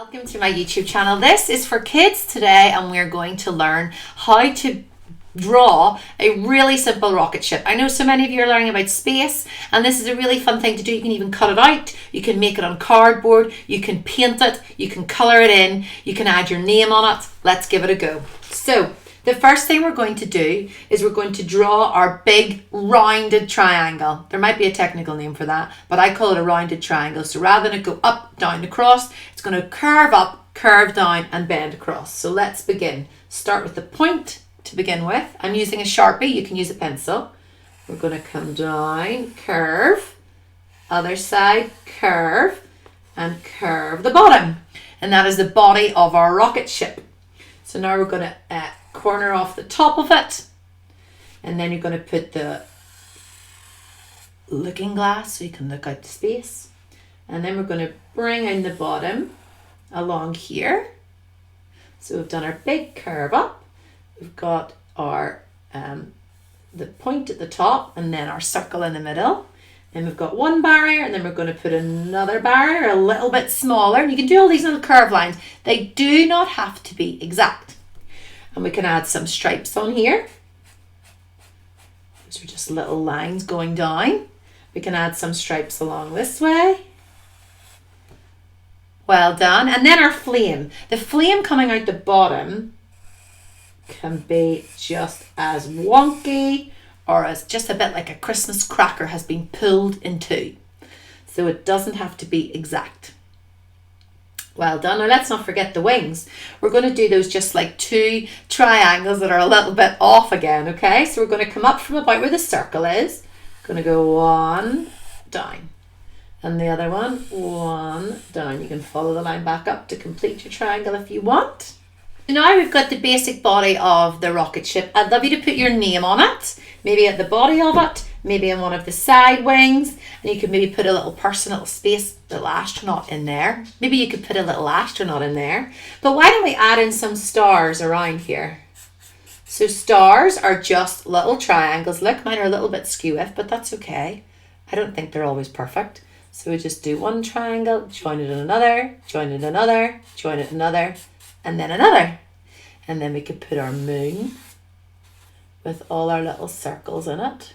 Welcome to my YouTube channel. This is for kids today, and we're going to learn how to draw a really simple rocket ship. I know so many of you are learning about space, and this is a really fun thing to do. You can even cut it out, you can make it on cardboard, you can paint it, you can color it in, you can add your name on it. Let's give it a go. So the first thing we're going to do is we're going to draw our big rounded triangle. There might be a technical name for that, but I call it a rounded triangle. So rather than it go up, down, across, it's going to curve up, curve down, and bend across. So let's begin. Start with the point to begin with. I'm using a Sharpie. You can use a pencil. We're going to come down, curve, other side, curve, and curve the bottom. And that is the body of our rocket ship. So now we're going to corner off the top of it, and then you're going to put the looking glass so you can look out to space, and then we're going to bring in the bottom along here. So we've done our big curve up, we've got our the point at the top, and then our circle in the middle. Then we've got one barrier, and then we're going to put another barrier a little bit smaller. And you can do all these little curve lines. They do not have to be exact. And we can add some stripes on here. Those are just little lines going down. We can add some stripes along this way. Well done. And then our flame. The flame coming out the bottom can be just as wonky or as just a bit like a Christmas cracker has been pulled in two. So it doesn't have to be exact. Well done. Now let's not forget the wings. We're going to do those just like two triangles that are a little bit off again, okay? So we're going to come up from about where the circle is. Going to go one, down. And the other one, down. You can follow the line back up to complete your triangle if you want. So now we've got the basic body of the rocket ship. I'd love you to put your name on it, maybe at the body of it, maybe on one of the side wings, and you could maybe put a little person, a little space, little astronaut in there. Maybe you could put a little astronaut in there. But why don't we add in some stars around here? So stars are just little triangles. Look, mine are a little bit skew-if, but that's okay. I don't think they're always perfect. So we just do one triangle, join it in another, join it in another, join it in another, and then another. And then we could put our moon with all our little circles in it.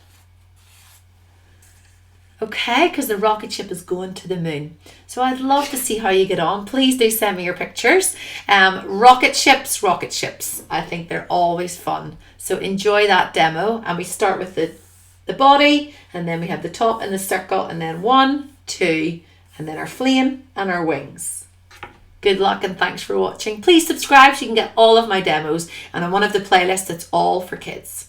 Okay, because the rocket ship is going to the moon. So I'd love to see how you get on. Please do send me your pictures. Rocket ships. I think they're always fun. So enjoy that demo. And we start with the body, and then we have the top and the circle, and then 1, 2, and then our flame and our wings. Good luck and thanks for watching. Please subscribe so you can get all of my demos, and on one of the playlists it's all for kids.